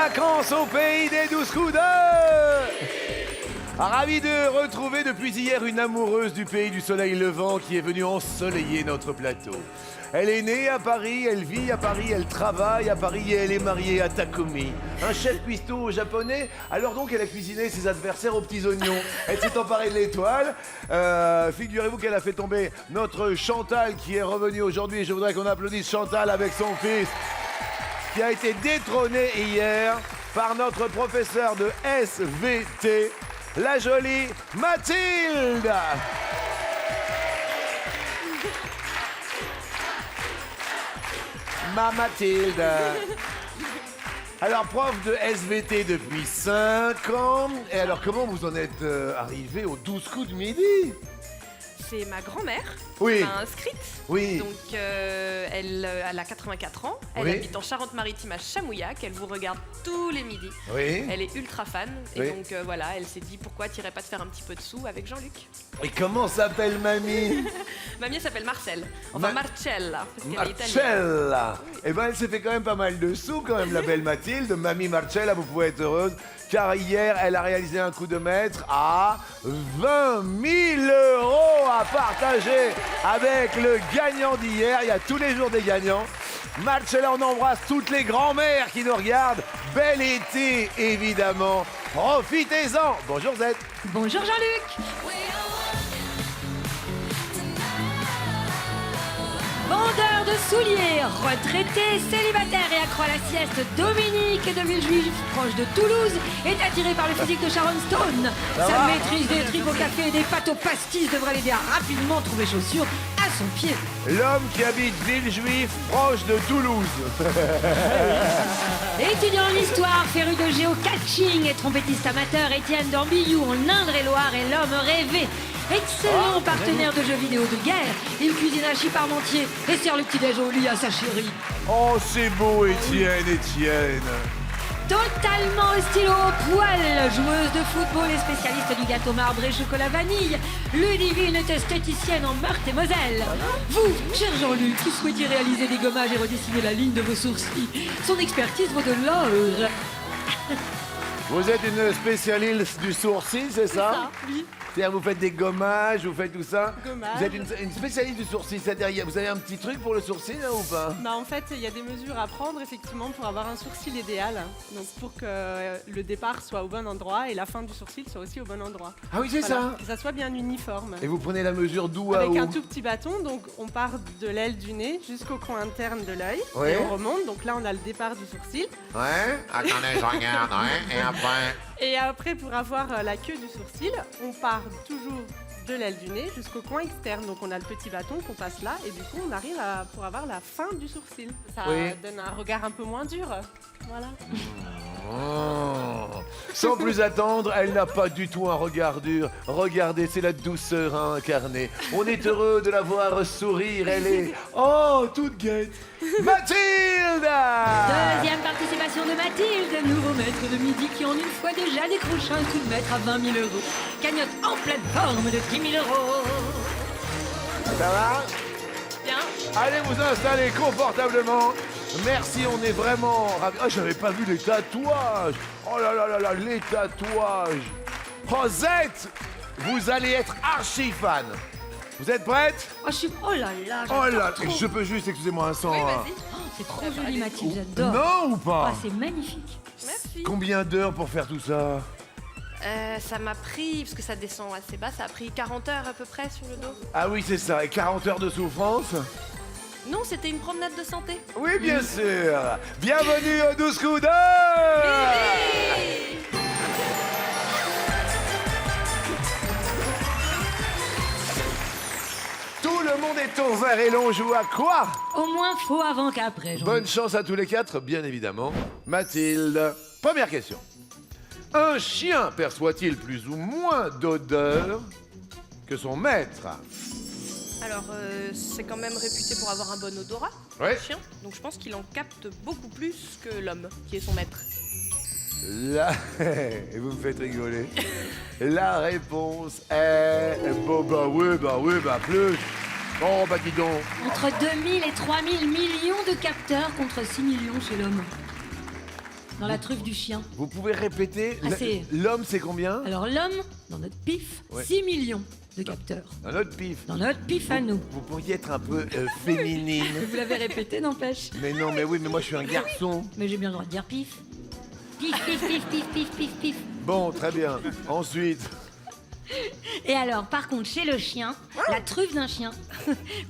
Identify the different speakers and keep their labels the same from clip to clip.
Speaker 1: vacances au pays des 12 coups d'œil. Ravi de retrouver depuis hier une amoureuse du pays du soleil levant qui est venue ensoleiller notre plateau. Elle est née à Paris, elle vit à Paris, elle travaille à Paris et elle est mariée à Takumi, un chef cuistot japonais. Alors donc elle a cuisiné ses adversaires aux petits oignons. Elle s'est emparée de l'étoile. Figurez-vous qu'elle a fait tomber notre Chantal qui est revenue aujourd'hui. Et je voudrais qu'on applaudisse Chantal avec son fils qui a été détrôné hier par notre professeur de SVT, la jolie Mathilde. Ma Mathilde. Alors, prof de SVT depuis 5 ans. Et alors, comment vous en êtes arrivé aux 12 coups de midi?
Speaker 2: C'est ma grand-mère
Speaker 1: Oui.
Speaker 2: qui m'a inscrite.
Speaker 1: Oui.
Speaker 2: Donc elle a 84 ans. Elle
Speaker 1: Oui.
Speaker 2: habite en Charente-Maritime à Chamouillac. Elle vous regarde tous les midis.
Speaker 1: Oui.
Speaker 2: Elle est ultra fan.
Speaker 1: Oui.
Speaker 2: Et donc voilà, elle s'est dit pourquoi t'irais pas te faire un petit peu de sous avec Jean-Luc.
Speaker 1: Et comment s'appelle mamie?
Speaker 2: Mamie elle s'appelle Marcel. Enfin Marcella, parce qu'elle est italienne.
Speaker 1: Marcella. Eh ben, elle s'est fait quand même pas mal de sous, quand même, la belle Mathilde. Mamie Marcella, vous pouvez être heureuse. Car hier, elle a réalisé un coup de maître à 20 000 € à partager avec le gagnant d'hier. Il y a tous les jours des gagnants. Marcella, on embrasse toutes les grand-mères qui nous regardent. Bel été, évidemment. Profitez-en. Bonjour Z.
Speaker 3: Bonjour Jean-Luc. Vendeur de souliers, retraité, célibataire et accro à la sieste, Dominique de Villejuif, proche de Toulouse, est attiré par le physique de Sharon Stone. Sa maîtrise des tripes au café et des pâtes aux pastis devrait l'aider à rapidement trouver chaussures à son pied.
Speaker 1: L'homme qui habite Villejuif, proche de Toulouse.
Speaker 3: Étudiant en histoire, féru de géocaching et trompettiste amateur, Étienne d'Ambillou en Indre-et-Loire est l'homme rêvé. Excellent partenaire de jeux vidéo de guerre, il cuisine à Chiparmentier et sert le petit-déj au lit à sa chérie.
Speaker 1: Oh, c'est beau, Étienne.
Speaker 3: Totalement au stylo au poil, joueuse de football et spécialiste du gâteau marbré chocolat vanille, Ludivine est esthéticienne en Meurthe et Moselle. Vous, cher Jean-Luc, qui souhaitez réaliser des gommages et redessiner la ligne de vos sourcils, son expertise vaut de l'or.
Speaker 1: Vous êtes une spécialiste du sourcil, c'est ça?
Speaker 2: Oui.
Speaker 1: C'est-à-dire vous faites des gommages, vous faites tout ça?
Speaker 2: Gommages.
Speaker 1: Vous êtes une spécialiste du sourcil, c'est-à-dire vous avez un petit truc pour le sourcil là, ou pas?
Speaker 4: Bah en fait, il y a des mesures à prendre effectivement pour avoir un sourcil idéal. Donc pour que le départ soit au bon endroit et la fin du sourcil soit aussi au bon endroit.
Speaker 1: Ah oui, c'est
Speaker 4: Voilà,
Speaker 1: ça.
Speaker 4: que ça soit bien uniforme.
Speaker 1: Et vous prenez la mesure d'où à
Speaker 4: Avec
Speaker 1: où?
Speaker 4: un tout petit bâton, donc on part de l'aile du nez jusqu'au coin interne de l'œil.
Speaker 1: Ouais.
Speaker 4: Et on remonte, donc là on a le départ du sourcil.
Speaker 1: Ouais. Attendez, je regarde, ouais. Et après?
Speaker 4: Et après, pour avoir la queue du sourcil, on part toujours de l'aile du nez jusqu'au coin externe. Donc on a le petit bâton qu'on passe là et du coup on arrive pour avoir la fin du sourcil. Ça
Speaker 1: Oui.
Speaker 4: donne un regard un peu moins dur. Voilà.
Speaker 1: Oh. Sans plus attendre, elle n'a pas du tout un regard dur. Regardez, c'est la douceur incarnée. On est heureux de la voir sourire. Elle est, oh, toute gaie. Mathilde!
Speaker 3: Deuxième participation de Mathilde, nouveau maître de midi qui en une fois déjà décroché un coup de maître à 20 000 €. Cagnotte en pleine forme de 10 000 €.
Speaker 1: Ça va?
Speaker 2: Bien.
Speaker 1: Allez vous installer confortablement. Merci, on est vraiment ravis. Oh, j'avais pas vu les tatouages. Oh là là là là, les tatouages. Rosette, vous allez être archi fan. Vous êtes prête?
Speaker 3: Oh là là,
Speaker 1: Oh
Speaker 3: j'adore
Speaker 1: là,
Speaker 3: trop.
Speaker 1: je peux juste, excusez-moi un sang.
Speaker 2: Oui,
Speaker 1: hein.
Speaker 2: vas-y.
Speaker 3: Oh, c'est trop joli Mathilde, j'adore.
Speaker 1: Non ou pas?
Speaker 3: Ah, c'est magnifique.
Speaker 2: Merci.
Speaker 1: Combien d'heures pour faire tout ça?
Speaker 2: Ça m'a pris, parce que ça descend assez bas, ça a pris 40 heures à peu près sur le dos.
Speaker 1: Ah oui, c'est ça, et 40 heures de souffrance?
Speaker 2: Non, c'était une promenade de santé.
Speaker 1: Oui, bien sûr. Bienvenue aux 12 coups d'heure. Tout le monde est au vert et l'on joue à quoi?
Speaker 3: Au moins faux avant qu'après, Jean-Luc.
Speaker 1: Bonne chance à tous les quatre, bien évidemment. Mathilde, première question. Un chien perçoit-il plus ou moins d'odeur que son maître?
Speaker 2: Alors, c'est quand même réputé pour avoir un bon odorat,
Speaker 1: Ouais.
Speaker 2: le chien. Donc je pense qu'il en capte beaucoup plus que l'homme, qui est son maître.
Speaker 1: Là, et vous me faites rigoler. La réponse est... bah plus. Oh, bah dis donc.
Speaker 3: Entre 2000 et 3000 millions de capteurs contre 6 millions chez l'homme. dans la truffe du chien.
Speaker 1: Vous pouvez répéter.
Speaker 3: Ah, c'est-
Speaker 1: L'homme, c'est combien?
Speaker 3: Alors l'homme, dans notre pif,
Speaker 1: Ouais.
Speaker 3: 6 millions de capteurs.
Speaker 1: Dans notre pif.
Speaker 3: Dans notre pif à nous.
Speaker 1: Vous pourriez être un peu féminine.
Speaker 3: Vous l'avez répété, n'empêche.
Speaker 1: Mais non, mais oui, mais moi je suis un garçon.
Speaker 3: Mais j'ai bien le droit de dire pif. Pif, pif, pif, pif, pif, pif, pif.
Speaker 1: Bon, très bien. Ensuite,
Speaker 3: Et alors, par contre, chez le chien, la truffe d'un chien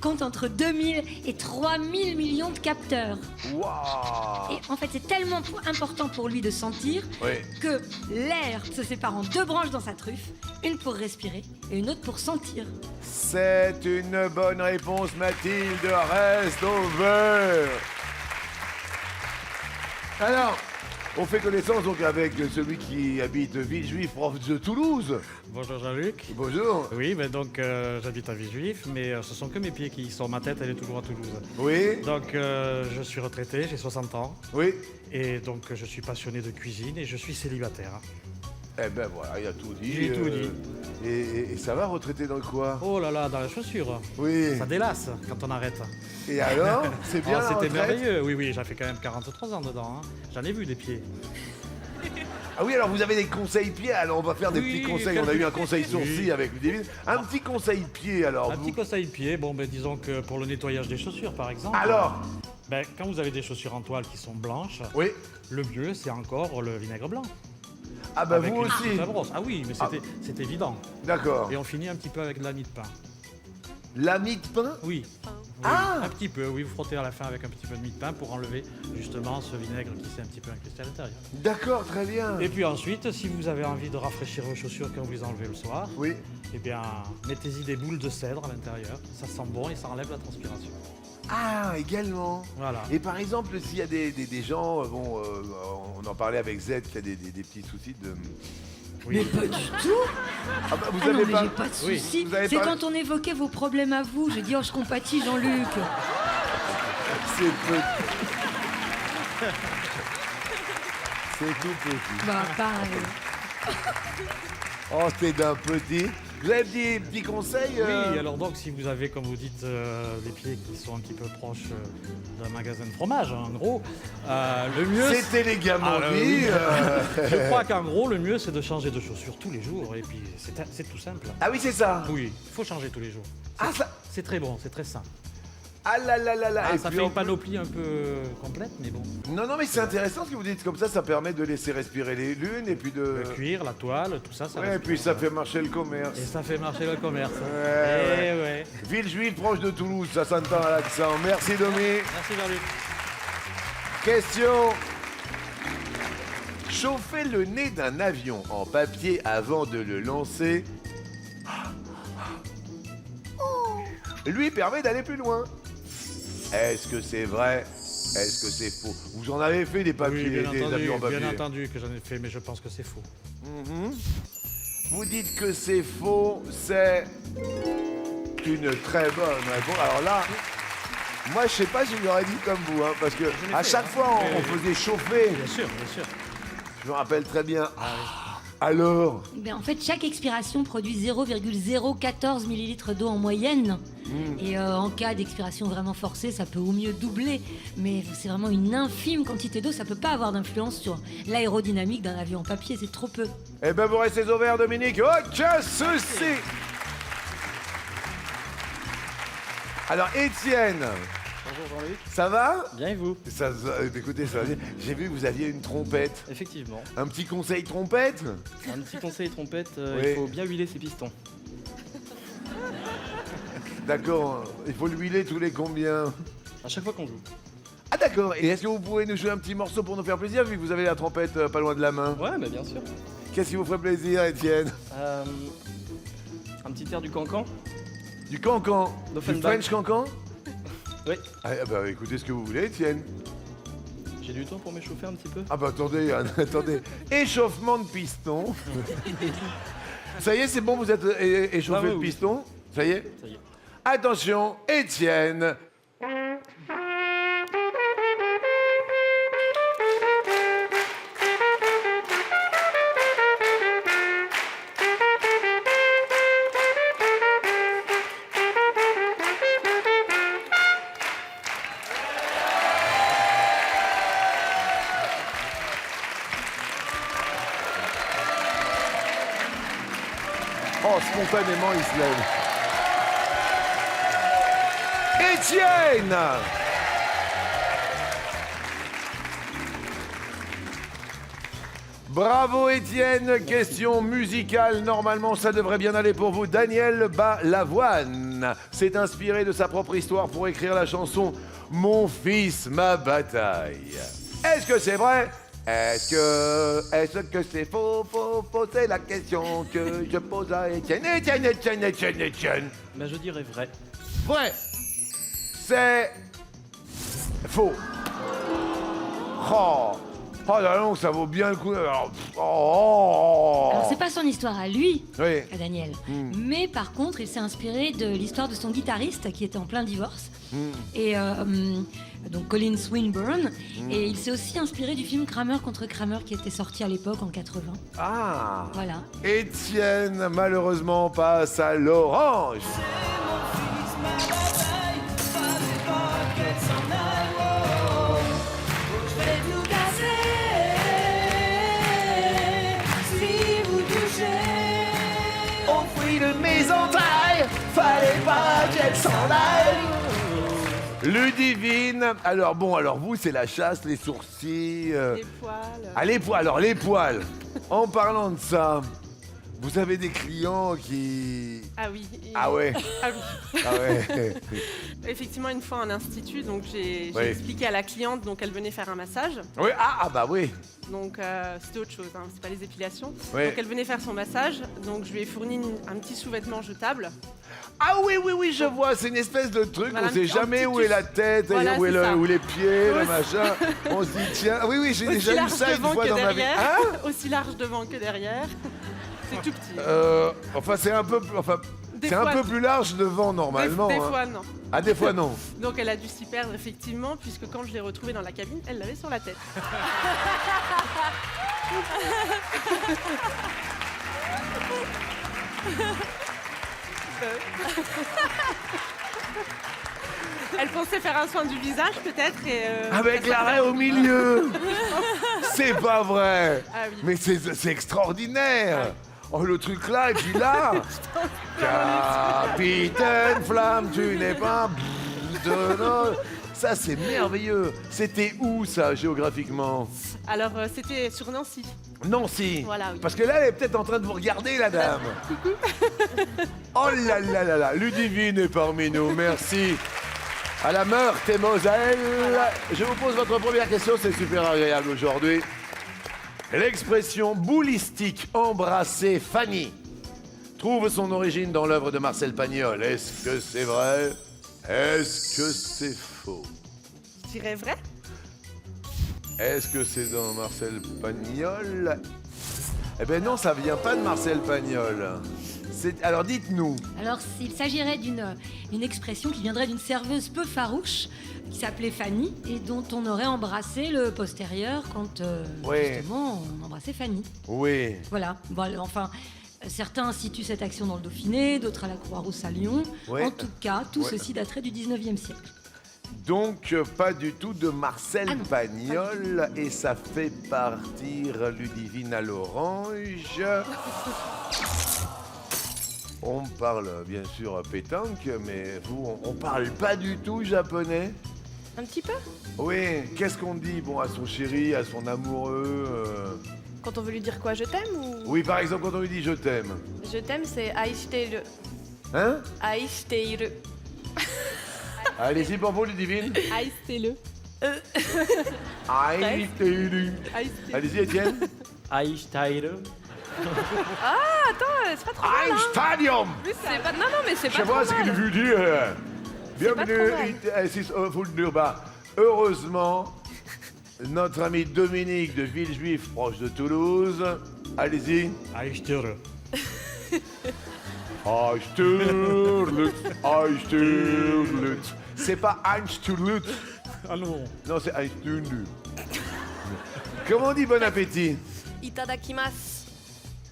Speaker 3: compte entre 2000 et 3000 millions de capteurs.
Speaker 1: waouh.
Speaker 3: Et en fait, c'est tellement important pour lui de sentir
Speaker 1: Oui.
Speaker 3: que l'air se sépare en deux branches dans sa truffe, une pour respirer et une autre pour sentir.
Speaker 1: C'est une bonne réponse, Mathilde. Reste over. Alors, on fait connaissance donc avec celui qui habite Villejuif, prof de Toulouse.
Speaker 5: Bonjour Jean-Luc.
Speaker 1: Bonjour.
Speaker 5: Oui, ben donc j'habite à Villejuif, mais ce sont que mes pieds qui sont. Ma tête, elle est toujours à Toulouse.
Speaker 1: Oui,
Speaker 5: Donc je suis retraité, j'ai 60 ans,
Speaker 1: oui.
Speaker 5: et donc je suis passionné de cuisine et je suis célibataire.
Speaker 1: Eh ben voilà, il a tout dit.
Speaker 5: J'ai tout dit.
Speaker 1: Et ça va, retraité dans quoi?
Speaker 5: Oh là là, dans les chaussures.
Speaker 1: Oui.
Speaker 5: Ça délasse quand on arrête.
Speaker 1: Et alors? C'est bien
Speaker 5: Oh,
Speaker 1: la
Speaker 5: c'était
Speaker 1: retraite?
Speaker 5: merveilleux. Oui, oui, j'ai fait quand même 43 ans dedans. Hein. J'en ai vu des pieds.
Speaker 1: Ah oui, alors vous avez des conseils pieds, alors on va faire des
Speaker 5: Oui,
Speaker 1: petits conseils. On a eu un conseil sourcil
Speaker 5: Oui.
Speaker 1: avec Ludivine. Un petit conseil pied alors.
Speaker 5: Un
Speaker 1: vous-
Speaker 5: petit conseil pied, bon ben disons que pour le nettoyage des chaussures par exemple.
Speaker 1: Alors?
Speaker 5: Ben, quand vous avez des chaussures en toile qui sont blanches,
Speaker 1: Oui.
Speaker 5: le mieux c'est encore le vinaigre blanc.
Speaker 1: Ah bah
Speaker 5: Avec
Speaker 1: vous
Speaker 5: une
Speaker 1: aussi.
Speaker 5: petite brosse. Ah oui, mais c'est évident.
Speaker 1: D'accord.
Speaker 5: Et on finit un petit peu avec de la mie de pain.
Speaker 1: La mie de pain?
Speaker 5: Oui. Oui,
Speaker 1: Ah
Speaker 5: un petit peu, oui, vous frottez à la fin avec un petit peu de mie de pain pour enlever justement ce vinaigre qui s'est un petit peu incrusté à l'intérieur.
Speaker 1: D'accord, très bien.
Speaker 5: Et puis ensuite, si vous avez envie de rafraîchir vos chaussures quand vous les enlevez le soir,
Speaker 1: Oui.
Speaker 5: eh bien, mettez-y des boules de cèdre à l'intérieur. Ça sent bon et ça enlève la transpiration.
Speaker 1: Ah, également.
Speaker 5: Voilà.
Speaker 1: Et par exemple, s'il y a des gens, bon, on en parlait avec Z, qui a des petits soucis de...
Speaker 5: Oui.
Speaker 3: Mais pas du tout.
Speaker 1: Ah bah vous
Speaker 3: Ah non,
Speaker 1: avez
Speaker 3: mais
Speaker 1: pas...
Speaker 3: j'ai pas de
Speaker 5: Oui.
Speaker 3: soucis.
Speaker 1: Vous avez
Speaker 3: C'est
Speaker 1: pas-
Speaker 3: quand on évoquait vos problèmes à vous, j'ai dit, oh, je compatis, Jean-Luc.
Speaker 1: C'est petit. C'est tout petit.
Speaker 3: Bah, pareil.
Speaker 1: Oh, c'est d'un petit. Vous avez des petits conseils
Speaker 5: Oui, alors donc si vous avez, comme vous dites, des pieds qui sont un petit peu proches d'un magasin de fromage, en gros, le mieux...
Speaker 1: C'est élégamment
Speaker 5: Ah,
Speaker 1: dit.
Speaker 5: oui. Je crois qu'en gros, le mieux, c'est de changer de chaussures tous les jours. Et puis, c'est tout simple.
Speaker 1: Ah oui, c'est ça.
Speaker 5: Oui, il faut changer tous les jours.
Speaker 1: Ah, ça...
Speaker 5: C'est très bon, c'est très sain.
Speaker 1: Ah là là là là.
Speaker 5: Ah,
Speaker 1: Et
Speaker 5: ça
Speaker 1: puis
Speaker 5: fait
Speaker 1: en
Speaker 5: une panoplie un peu complète, mais bon.
Speaker 1: Non, non, mais c'est intéressant ce que vous dites. Comme ça permet de laisser respirer les lunes et puis de...
Speaker 5: Le cuir, la toile, tout ça, ça
Speaker 1: Ouais, et
Speaker 5: reste
Speaker 1: puis
Speaker 5: bien.
Speaker 1: ça fait marcher le commerce.
Speaker 5: Et ça fait marcher le commerce.
Speaker 1: Ouais,
Speaker 5: Eh ouais.
Speaker 1: Villejuif, proche de Toulouse, ça s'entend à l'accent. Merci, Domi.
Speaker 5: Merci, Jean-Luc.
Speaker 1: Question. Chauffer le nez d'un avion en papier avant de le lancer lui permet d'aller plus loin. Est-ce que c'est vrai? Est-ce que c'est faux? Vous en avez fait des papiers,
Speaker 5: Oui,
Speaker 1: des avions en papier?
Speaker 5: bien entendu que j'en ai fait, mais je pense que c'est faux.
Speaker 1: Mhm. Vous dites que c'est faux, c'est une très bonne réponse. Alors là, moi je sais pas si je l'aurais dit comme vous, hein, parce que
Speaker 5: l'ai
Speaker 1: à
Speaker 5: fait,
Speaker 1: chaque
Speaker 5: hein.
Speaker 1: fois on
Speaker 5: Oui.
Speaker 1: faisait chauffer.
Speaker 5: Bien sûr, bien sûr.
Speaker 1: Je me rappelle très bien.
Speaker 5: Ah,
Speaker 1: Alors,
Speaker 3: Ben, en fait, chaque expiration produit 0,014 millilitres d'eau en moyenne. Et en cas d'expiration vraiment forcée, ça peut au mieux doubler. Mais c'est vraiment une infime quantité d'eau. Ça peut pas avoir d'influence sur l'aérodynamique d'un avion en papier. C'est trop peu.
Speaker 1: eh ben vous restez au vert, Dominique. Aucun souci. Alors, Étienne,
Speaker 6: Bonjour Jean-Luc.
Speaker 1: ça va?
Speaker 6: Bien et vous?
Speaker 1: Écoutez, ça va bien. J'ai vu que vous aviez une trompette.
Speaker 6: Effectivement.
Speaker 1: Un petit conseil trompette?
Speaker 6: Un petit conseil trompette,
Speaker 1: Oui.
Speaker 6: il faut bien huiler ses pistons.
Speaker 1: D'accord, il faut l'huiler tous les combien?
Speaker 6: À chaque fois qu'on joue.
Speaker 1: Ah d'accord, et est-ce que vous pouvez nous jouer un petit morceau pour nous faire plaisir vu que vous avez la trompette pas loin de la main?
Speaker 6: Ouais, bah bien sûr.
Speaker 1: Qu'est-ce qui vous ferait plaisir, Étienne?
Speaker 6: Un petit air du cancan.
Speaker 1: Du cancan? Du
Speaker 6: D'Offenbach.
Speaker 1: French cancan?
Speaker 6: Oui.
Speaker 1: Ah bah écoutez ce que vous voulez, Étienne.
Speaker 6: J'ai du temps pour m'échauffer un petit peu.
Speaker 1: Ah bah attendez, attendez. Échauffement de piston. Ça y est, c'est bon, vous êtes échauffé
Speaker 6: Ah oui,
Speaker 1: de
Speaker 6: oui.
Speaker 1: piston? Ça y est?
Speaker 6: Ça y est.
Speaker 1: Attention, Étienne. spontanément, il se lève. Étienne! Bravo Étienne, question musicale, normalement ça devrait bien aller pour vous. Daniel Balavoine s'est inspiré de sa propre histoire pour écrire la chanson « Mon fils, ma bataille ». Est-ce que c'est vrai? Est-ce que c'est faux? C'est la question que je pose à Étienne. Étienne.
Speaker 6: Bah, je dirais vrai.
Speaker 1: Vrai. C'est faux. Oh là là, ça vaut bien le coup. Alors,
Speaker 3: Alors, c'est pas son histoire à lui,
Speaker 1: Oui.
Speaker 3: à Daniel. Mais par contre, il s'est inspiré de l'histoire de son guitariste qui était en plein divorce. Et donc Colin Swinburne. Et il s'est aussi inspiré du film Kramer contre Kramer qui était sorti à l'époque en 80.
Speaker 1: Ah.
Speaker 3: Voilà.
Speaker 1: Étienne, malheureusement, passe à l'orange. Au fruit de mes entrailles, fallait pas qu'elle s'en aille. Ludivine, alors vous c'est la chasse, les sourcils.
Speaker 4: Les poils.
Speaker 1: Ah, les poils, alors les poils. En parlant de ça, vous avez des clients qui...
Speaker 4: Ah oui.
Speaker 1: Ah ouais.
Speaker 4: Ah oui.
Speaker 1: Ah ouais.
Speaker 4: Effectivement, une fois en institut, donc j'ai
Speaker 1: Oui.
Speaker 4: expliqué à la cliente, donc elle venait faire un massage.
Speaker 1: Oui, bah oui.
Speaker 4: Donc c'était autre chose, hein, c'est pas les épilations.
Speaker 1: Oui.
Speaker 4: Donc elle venait faire son massage, donc je lui ai fourni un petit sous-vêtement jetable.
Speaker 1: Ah oui, je vois, c'est une espèce de truc,
Speaker 4: Voilà,
Speaker 1: on sait
Speaker 4: un
Speaker 1: jamais
Speaker 4: petit
Speaker 1: où est la tête,
Speaker 4: Voilà,
Speaker 1: où, est
Speaker 4: c'est ça.
Speaker 1: où les pieds, le
Speaker 4: Aussi.
Speaker 1: machin. On se dit, tiens, oui, j'ai
Speaker 4: Aussi
Speaker 1: déjà eu
Speaker 4: large
Speaker 1: ça une
Speaker 4: devant
Speaker 1: fois
Speaker 4: que
Speaker 1: dans ma vie.
Speaker 4: derrière.
Speaker 1: Hein
Speaker 4: Aussi large devant que derrière. C'est tout petit.
Speaker 1: Enfin, c'est un peu,
Speaker 4: Des
Speaker 1: c'est un
Speaker 4: fois-
Speaker 1: peu plus large devant normalement.
Speaker 4: Des
Speaker 1: hein.
Speaker 4: fois, non.
Speaker 1: Ah, des fois non.
Speaker 4: Donc elle a dû s'y perdre, effectivement, puisque quand je l'ai retrouvée dans la cabine, elle l'avait sur la tête. Elle pensait faire un soin du visage, peut-être, et...
Speaker 1: Avec l'arrêt au milieu. C'est pas vrai.
Speaker 4: Ah oui.
Speaker 1: Mais c'est extraordinaire. Oh, le truc là, et puis là. Capitaine Flamme, tu n'es pas... Ça, c'est merveilleux. C'était où, ça, géographiquement?
Speaker 4: Alors, c'était sur Nancy.
Speaker 1: Nancy.
Speaker 4: Voilà, oui.
Speaker 1: Parce que là, elle est peut-être en train de vous regarder, la dame. Oh là là là là. Ludivine est parmi nous. Merci. À la Meurthe et Moselle. Je vous pose votre première question. C'est super agréable aujourd'hui. L'expression boulistique embrasser Fanny trouve son origine dans l'œuvre de Marcel Pagnol. Est-ce que c'est vrai? Est-ce que c'est faux?
Speaker 4: Je dirais vrai.
Speaker 1: Est-ce que c'est dans Marcel Pagnol? Eh ben non, ça vient pas de Marcel Pagnol. Alors dites-nous.
Speaker 3: Alors, il s'agirait d'une expression qui viendrait d'une serveuse peu farouche qui s'appelait Fanny et dont on aurait embrassé le postérieur quand
Speaker 1: Oui.
Speaker 3: justement on embrassait Fanny.
Speaker 1: Oui.
Speaker 3: Voilà. Bon, enfin, certains situent cette action dans le Dauphiné, d'autres à la Croix-Rousse à Lyon.
Speaker 1: Ouais.
Speaker 3: En tout cas, tout
Speaker 1: Ouais.
Speaker 3: ceci daterait du 19e siècle.
Speaker 1: Donc, pas du tout de Marcel
Speaker 3: Ah non,
Speaker 1: Pagnol. Et ça fait partir Ludivine à l'orange. On parle bien sûr pétanque, mais vous, on parle pas du tout japonais?
Speaker 2: Un petit peu.
Speaker 1: Oui, qu'est-ce qu'on dit bon à son chéri, à son amoureux
Speaker 2: Quand on veut lui dire quoi, je t'aime ou...
Speaker 1: Oui, par exemple, quand on lui dit je t'aime.
Speaker 2: Je t'aime, c'est aishiteiru.
Speaker 1: Hein?
Speaker 2: Aishiteiru.
Speaker 1: Allez-y pour vous, Ludivine.
Speaker 4: Aïe-le.
Speaker 1: Aïe, allez-y, Étienne.
Speaker 6: Einstein.
Speaker 2: C'est pas trop mal,
Speaker 1: Ein
Speaker 2: hein.
Speaker 1: Stadium.
Speaker 2: C'est pas... Non, mais c'est
Speaker 1: Je
Speaker 2: pas
Speaker 1: vois
Speaker 2: trop
Speaker 1: ce qu'il
Speaker 2: mal.
Speaker 1: veut dire.
Speaker 2: pas
Speaker 1: Bienvenue,
Speaker 2: trop mal.
Speaker 1: es ist wunderbar. Heureusement, notre ami Dominique de Villejuif, proche de Toulouse. Allez-y.
Speaker 5: Eichtere.
Speaker 1: Eichterlut. C'est pas Eichterlut.
Speaker 5: Ah non.
Speaker 1: Non, c'est Eichterlut. Comment on dit bon appétit?
Speaker 2: Itadakimasu.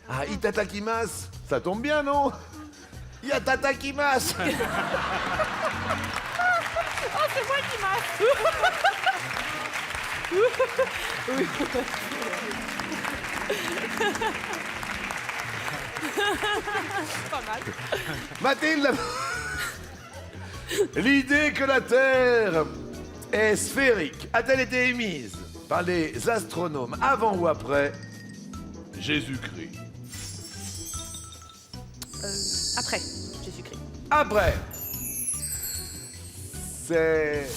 Speaker 1: Ah, itatakimasu. Ça tombe bien, non? Yatatakimasu.
Speaker 4: Pas mal.
Speaker 1: Mathilde, l'idée que la Terre est sphérique a-t-elle été émise par les astronomes avant ou après Jésus-Christ?
Speaker 2: Après Jésus-Christ.
Speaker 1: Après. C'est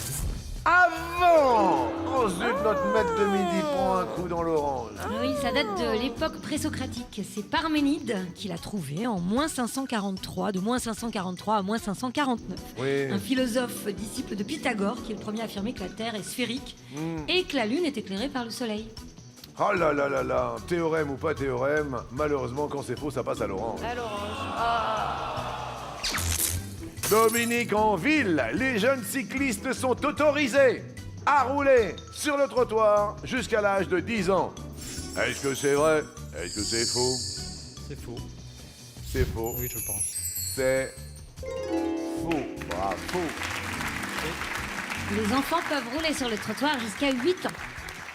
Speaker 1: avant. Oh zut, notre maître de midi prend un coup dans l'orange.
Speaker 3: Oui, ça date de l'époque présocratique. C'est Parménide qui l'a trouvé en moins 543, de moins 543 à moins 549.
Speaker 1: Oui.
Speaker 3: Un philosophe disciple de Pythagore qui est le premier à affirmer que la Terre est sphérique et que la Lune est éclairée par le Soleil.
Speaker 1: Oh là là là là, théorème ou pas théorème, malheureusement quand c'est faux ça passe à l'orange. Dominique, en ville, les jeunes cyclistes sont autorisés à rouler sur le trottoir jusqu'à l'âge de 10 ans. Est-ce que c'est vrai? Est-ce que c'est faux?
Speaker 5: C'est faux.
Speaker 1: C'est faux.
Speaker 5: Oui, je pense.
Speaker 1: C'est faux. Bravo.
Speaker 3: Les enfants peuvent rouler sur le trottoir jusqu'à 8 ans.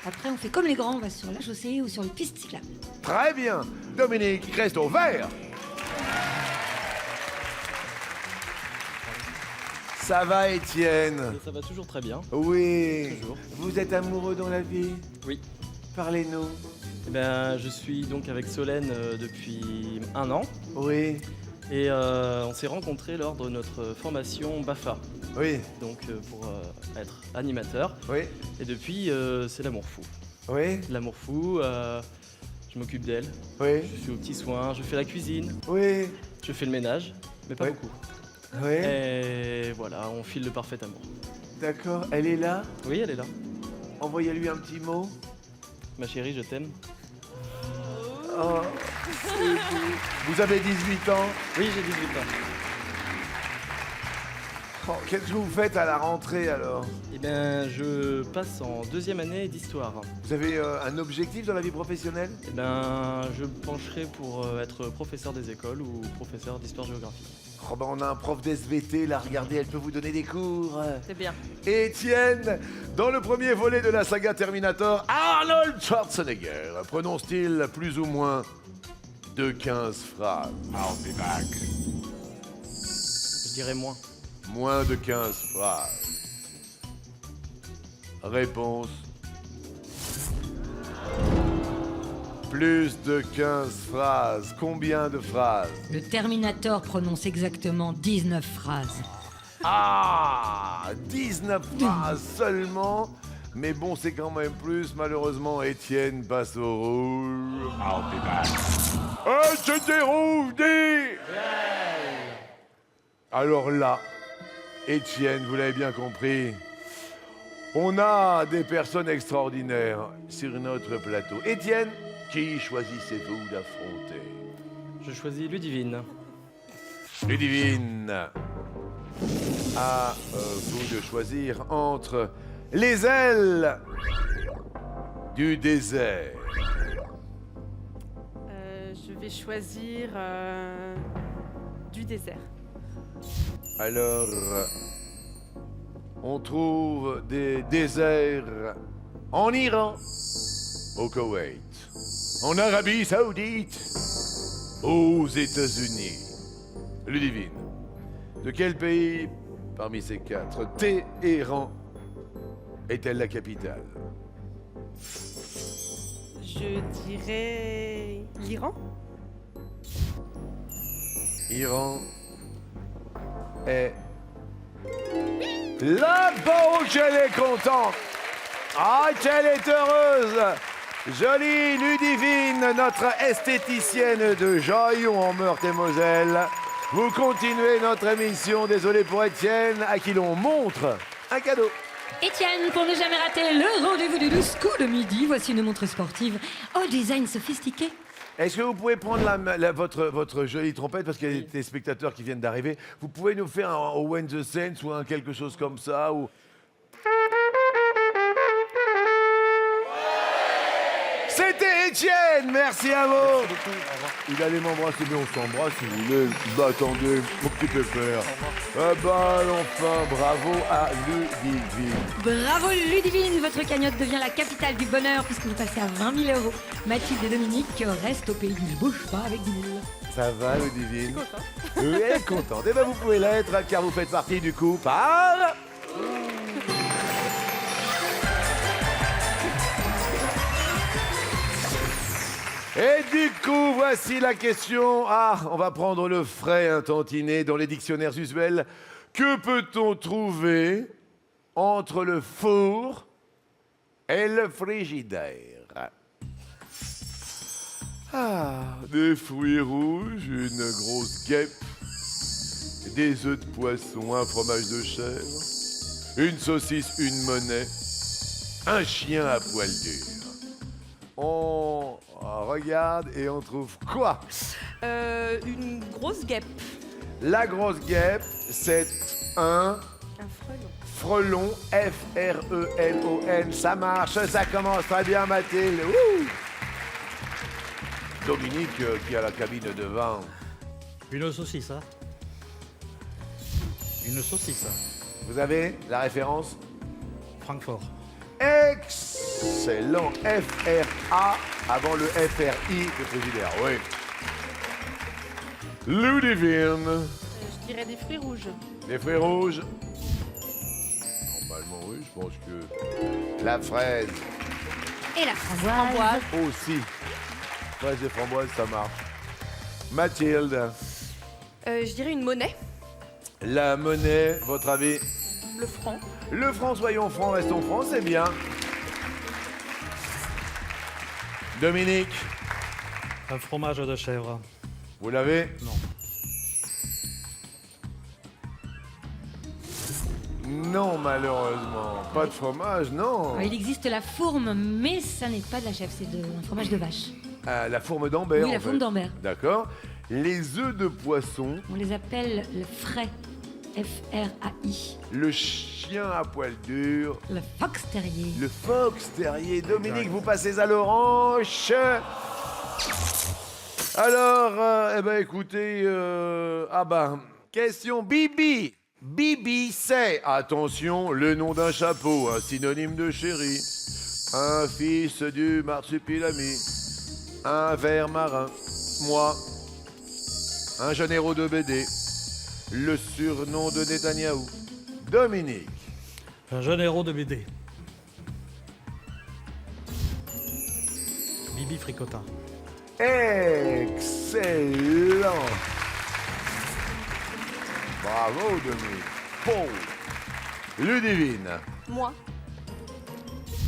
Speaker 3: Après, on fait comme les grands, on va sur la chaussée ou sur les pistes cyclables.
Speaker 1: Très bien. Dominique reste au vert. Ça va, Étienne?
Speaker 6: Ça va toujours très bien.
Speaker 1: Oui.
Speaker 6: Toujours.
Speaker 1: Vous êtes amoureux dans la vie?
Speaker 6: Oui.
Speaker 1: Parlez-nous.
Speaker 6: Eh ben, je suis donc avec Solène depuis 1 an
Speaker 1: Oui.
Speaker 6: et on s'est rencontrés lors de notre formation BAFA,
Speaker 1: Oui.
Speaker 6: donc pour être animateur.
Speaker 1: Oui.
Speaker 6: Et depuis, c'est l'amour fou.
Speaker 1: Oui.
Speaker 6: L'amour fou, je m'occupe d'elle,
Speaker 1: Oui.
Speaker 6: je suis aux petits soins, je fais la cuisine,
Speaker 1: Oui.
Speaker 6: je fais le ménage, mais pas
Speaker 1: Oui.
Speaker 6: beaucoup.
Speaker 1: Oui.
Speaker 6: Et voilà, on file le parfait amour.
Speaker 1: D'accord. Elle est là?
Speaker 6: Oui, elle est là.
Speaker 1: Envoyez-lui un petit mot.
Speaker 6: Ma chérie, je t'aime.
Speaker 1: Oh, c'est beau. Vous avez 18 ans.
Speaker 6: Oui, j'ai 18 ans.
Speaker 1: Oh, qu'est-ce que vous faites à la rentrée alors?
Speaker 6: Eh bien, je passe en 2e année d'histoire.
Speaker 1: Vous avez un objectif dans la vie professionnelle?
Speaker 6: Eh ben, je pencherai pour être professeur des écoles ou professeur d'histoire-géographie.
Speaker 1: Oh ben on a un prof d'SVT là, regardez, elle peut vous donner des cours.
Speaker 4: C'est bien.
Speaker 1: Étienne, dans le premier volet de la saga Terminator, Arnold Schwarzenegger prononce-t-il plus ou moins de 15 phrases? I'll be back.
Speaker 6: Je dirais moins.
Speaker 1: Moins de 15 phrases. Réponse. Plus de 15 phrases. Combien de phrases?
Speaker 3: Le Terminator prononce exactement 19 phrases.
Speaker 1: Ah 19 phrases seulement. Mais bon, c'est quand même plus. Malheureusement, Étienne passe au rouge. I'll be back. C'était rouge, dis! Alors là, Étienne, vous l'avez bien compris, on a des personnes extraordinaires sur notre plateau. Étienne, qui choisissez-vous d'affronter?
Speaker 6: Je choisis Ludivine.
Speaker 1: Ludivine, à vous de choisir entre les ailes du désert.
Speaker 4: Je vais choisir du désert.
Speaker 1: Alors, on trouve des déserts en Iran, au Koweït, en Arabie Saoudite, aux États-Unis. Ludivine, de quel pays parmi ces 4 Téhéran est-elle la capitale?
Speaker 4: Je dirais l'Iran.
Speaker 1: Iran est la bouche, elle est contente. Ah, qu'elle est heureuse. Jolie Ludivine, notre esthéticienne de Jaillon en Meurthe-et-Moselle. Vous continuez notre émission. Désolé pour Étienne, à qui l'on montre un cadeau.
Speaker 3: Étienne, pour ne jamais rater le rendez-vous du 12 coups de midi, voici une montre sportive au design sophistiqué.
Speaker 1: Est-ce que vous pouvez prendre votre jolie trompette, parce qu'il y a des spectateurs qui viennent d'arriver. Vous pouvez nous faire un When the Saints ou un quelque chose comme ça ou... C'était Étienne, merci à vous. Il allait m'embrasser, mais on s'embrasse si vous voulez. Bah attendez, mon petit pépère. Ah bah enfin, bravo à Ludivine.
Speaker 3: Bravo Ludivine, votre cagnotte devient la capitale du bonheur puisque vous passez à 20 000 euros. Mathilde et Dominique restent au pays du bouge pas avec 10 000.
Speaker 1: Ça va, Ludivine? Oui, elle est contente. Eh ben vous pouvez l'être, car vous faites partie du coup par... Et du coup, voici la question. Ah, on va prendre le frais un tantinet dans les dictionnaires usuels. Que peut-on trouver entre le four et le frigidaire? Ah, des fruits rouges, une grosse guêpe, des œufs de poisson, un fromage de chèvre, une saucisse, une monnaie, un chien à poil dur. On regarde et on trouve quoi?
Speaker 2: Une grosse guêpe.
Speaker 1: La grosse guêpe, c'est un frelon, F-R-E-L-O-N. Ça marche, ça commence très bien, Mathilde. Ouh. Dominique, qui a la cabine devant.
Speaker 5: Une saucisse, hein. Une saucisse, hein.
Speaker 1: Vous avez la référence?
Speaker 5: Francfort.
Speaker 1: Excellent. F-R-A avant le F-R-I de frigidaire, oui. Ludivine.
Speaker 4: Je dirais des fruits rouges.
Speaker 1: Les fruits rouges. Normalement, oui, je pense que la fraise
Speaker 3: Et la framboise.
Speaker 1: aussi. Fraise et framboise, ça marche. Mathilde.
Speaker 2: Je dirais une monnaie.
Speaker 1: La monnaie, votre avis?
Speaker 2: Le franc.
Speaker 1: Le franc, soyons francs, restons francs, c'est bien. Dominique,
Speaker 5: Un fromage de chèvre.
Speaker 1: vous l'avez?
Speaker 5: Non.
Speaker 1: Non, malheureusement. Pas de fromage, non.
Speaker 3: Il existe la fourme, mais ça n'est pas de la chèvre, c'est un fromage de vache.
Speaker 1: La fourme d'Ambert.
Speaker 3: Oui, la
Speaker 1: en
Speaker 3: fourme
Speaker 1: fait.
Speaker 3: d'Ambert.
Speaker 1: D'accord. Les œufs de poisson,
Speaker 3: On les appelle le frais. F-R-A-I.
Speaker 1: le chien à poil dur,
Speaker 3: Le fox terrier.
Speaker 1: le fox terrier. Dominique, vous passez à l'orange. Alors, eh ben écoutez, question Bibi. Bibi, c'est, attention, le nom d'un chapeau, un synonyme de chéri, un fils du marsupilami, un ver marin, moi, un jeune héros de BD, le surnom de Netanyahou. Dominique.
Speaker 5: Un jeune héros de BD. Bibi Fricotin.
Speaker 1: Excellent. Bravo, Dominique. Paul. Ludivine.
Speaker 2: Moi.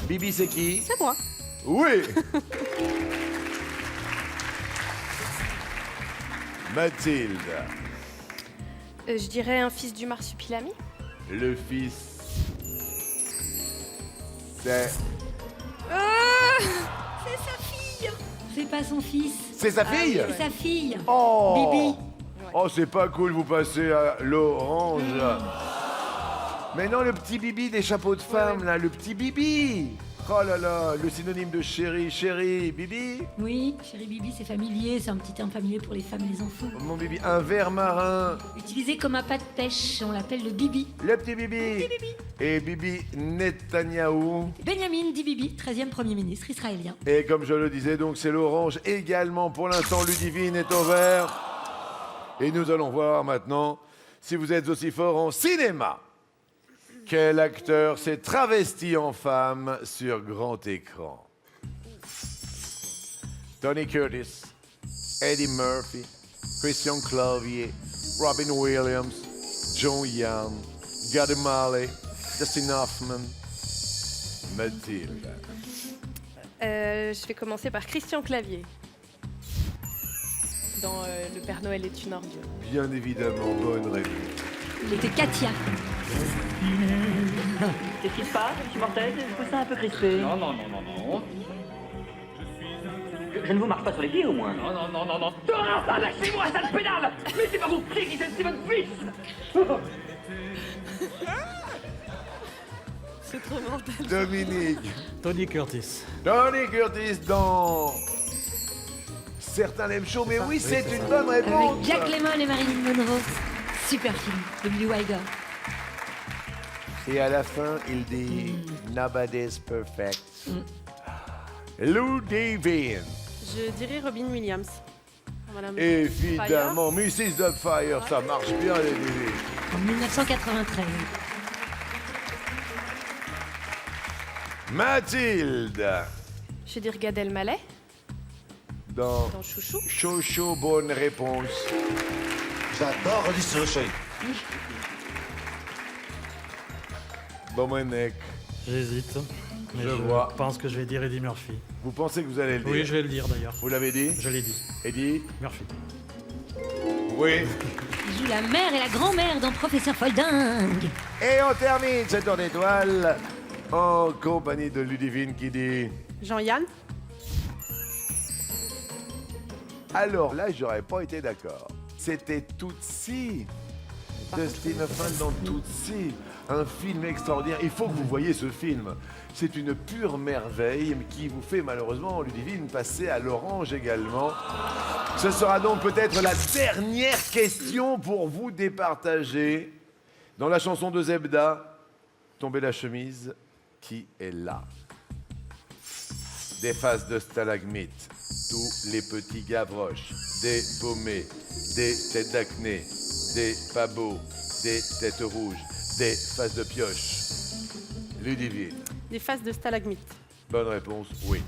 Speaker 1: Bibi, c'est qui?
Speaker 2: C'est moi.
Speaker 1: Oui. Mathilde.
Speaker 2: Je dirais un fils du marsupilami.
Speaker 1: Le fils. C'est.
Speaker 2: C'est sa fille.
Speaker 3: C'est pas son fils.
Speaker 1: C'est sa fille?
Speaker 3: C'est sa fille.
Speaker 1: Oh.
Speaker 3: Bibi.
Speaker 1: Oh, c'est pas cool, vous passez à l'orange. Mais non, le petit Bibi des chapeaux de femme, là, le petit Bibi. Oh là là, le synonyme de chéri, chéri, Bibi.
Speaker 3: Oui, chérie Bibi, c'est familier, c'est un petit terme familier pour les femmes et les enfants.
Speaker 1: Mon Bibi, un ver marin.
Speaker 3: Utilisé comme un pas de pêche, on l'appelle le Bibi.
Speaker 1: Le petit Bibi. Et Bibi Netanyahou.
Speaker 3: Benjamin dit Bibi, 13e Premier ministre israélien.
Speaker 1: Et comme je le disais, donc c'est l'orange également. Pour l'instant, Ludivine est au vert. Et nous allons voir maintenant si vous êtes aussi fort en cinéma. Quel acteur s'est travesti en femme sur grand écran? Tony Curtis, Eddie Murphy, Christian Clavier, Robin Williams, John Young, Gary Marley, Dustin Hoffman, Mathilde.
Speaker 2: Je vais commencer par Christian Clavier. Dans Le Père Noël est une ordure.
Speaker 1: Bien évidemment, bonne réponse.
Speaker 3: Il était Katia.
Speaker 7: Qu'est-ce qui se passe, monsieur Mortel? Je vous sens un peu crispé.
Speaker 8: Non, non, non, non, non.
Speaker 7: Je ne vous marche pas sur les pieds, au moins.
Speaker 8: Non, non, non, non, non.
Speaker 7: Ah, ça, lâchez-moi, sale pédale! Mais c'est pas vos pieds qui c'est votre fils!
Speaker 2: C'est trop mental.
Speaker 1: Dominique.
Speaker 5: Tony Curtis.
Speaker 1: Tony Curtis dans Certains l'aiment chaud, mais oui, c'est une bonne
Speaker 3: Avec
Speaker 1: réponse.
Speaker 3: Jack Lemmon et Marilyn Monroe. Super film de Billy Wilder.
Speaker 1: Et à la fin, il dit Nobody's perfect. Ludivine.
Speaker 4: Je dirais Robin Williams. Madame
Speaker 1: Évidemment, Mrs. Doubtfire, ça marche bien, Ludivine.
Speaker 3: En 1993.
Speaker 1: Mathilde.
Speaker 2: Je vais dire Gad Elmaleh
Speaker 1: Dans
Speaker 2: dans Chouchou.
Speaker 1: Chouchou, bonne réponse.
Speaker 8: J'adore les sushis.
Speaker 1: Domenech,
Speaker 5: J'hésite. Mais
Speaker 1: Je
Speaker 5: je
Speaker 1: vois.
Speaker 5: pense que je vais dire Eddie Murphy.
Speaker 1: vous pensez que vous allez le dire?
Speaker 5: Oui, je vais le dire d'ailleurs.
Speaker 1: Vous l'avez dit?
Speaker 5: Je l'ai dit.
Speaker 1: Eddie?
Speaker 5: Murphy.
Speaker 1: Oui.
Speaker 3: Il joue la mère et la grand-mère dans Professeur Folding.
Speaker 1: Et on termine cette heure d'étoile en compagnie de Ludivine qui dit...
Speaker 4: Jean-Yann.
Speaker 1: Alors là, j'aurais pas été d'accord. C'était Tootsie de Stephen Fry dans Tootsie. Un film extraordinaire. Il faut que vous voyez ce film. C'est une pure merveille qui vous fait malheureusement, Ludivine, passer à l'orange également. Ce sera donc peut-être la dernière question pour vous départager. Dans la chanson de Zebda, Tomber la chemise, qui est là? Des faces de stalagmites, tous les petits gavroches, des paumés, des têtes d'acné, des pas beaux, des têtes rouges, des faces de pioche. Ludivine,
Speaker 4: Des faces de stalagmites.
Speaker 1: bonne réponse, oui.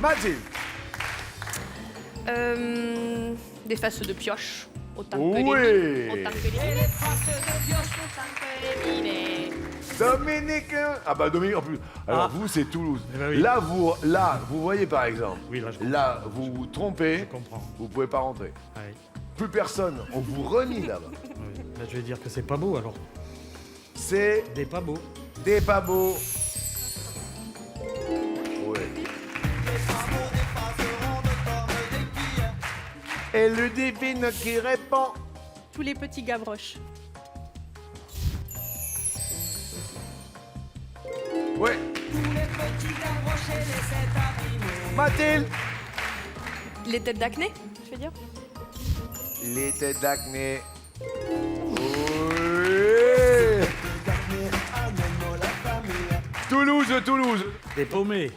Speaker 1: Mathilde,
Speaker 2: Des faces de pioche. Autant
Speaker 1: Oui.
Speaker 2: que les mines. Autant que les mines. Des faces de pioche, autant que les mines.
Speaker 1: Dominique. Ah bah Dominique en plus. Alors vous c'est Toulouse.
Speaker 5: Eh ben oui.
Speaker 1: Là vous voyez par exemple.
Speaker 5: Oui, là, je comprends.
Speaker 1: Là vous vous trompez.
Speaker 5: Je comprends.
Speaker 1: Vous pouvez pas rentrer.
Speaker 5: Ouais.
Speaker 1: Plus personne. On vous remet là-bas.
Speaker 5: Oui. Là, je vais dire que c'est pas beau alors.
Speaker 1: C'est
Speaker 5: Des pas beaux.
Speaker 1: des pas beaux. Ouais. Et Ludivine qui répond.
Speaker 4: Tous les petits gavroches.
Speaker 1: Ouais. Mathilde.
Speaker 2: Les têtes d'acné, je veux dire.
Speaker 1: Les têtes d'acné. Oui. Toulouse, Toulouse.
Speaker 5: Des paumés.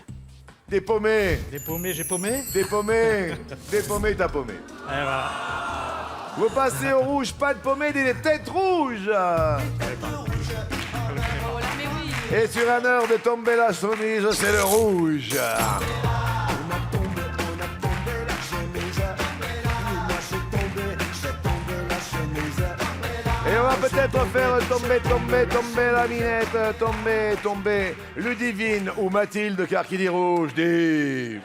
Speaker 1: Des paumés.
Speaker 5: Des paumés, j'ai paumé.
Speaker 1: Des paumés. Des paumés, t'as paumé.
Speaker 5: Eh voilà.
Speaker 1: Vous passez au rouge, pas de paumés, des têtes rouges. Et sur un heure de tomber la chemise, c'est le rouge. Et on va peut-être faire tomber la minette, tomber Ludivine ou Mathilde, car qui dit rouge dit...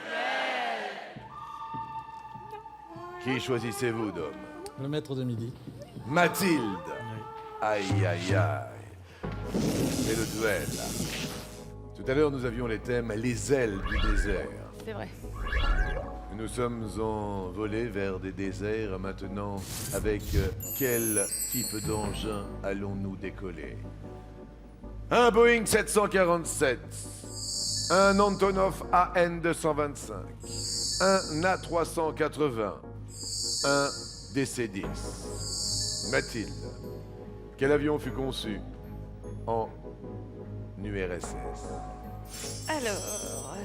Speaker 1: Qui choisissez-vous, Dom?
Speaker 5: Le maître de midi.
Speaker 1: Mathilde. Aïe, aïe, aïe. Et le duel. Tout à l'heure, nous avions les thèmes les ailes du désert.
Speaker 2: C'est vrai.
Speaker 1: Nous sommes envolés vers des déserts maintenant. Avec quel type d'engin allons-nous décoller? Un Boeing 747, un Antonov AN-225, un A380, un DC-10. Mathilde, quel avion fut conçu en URSS?
Speaker 2: Alors,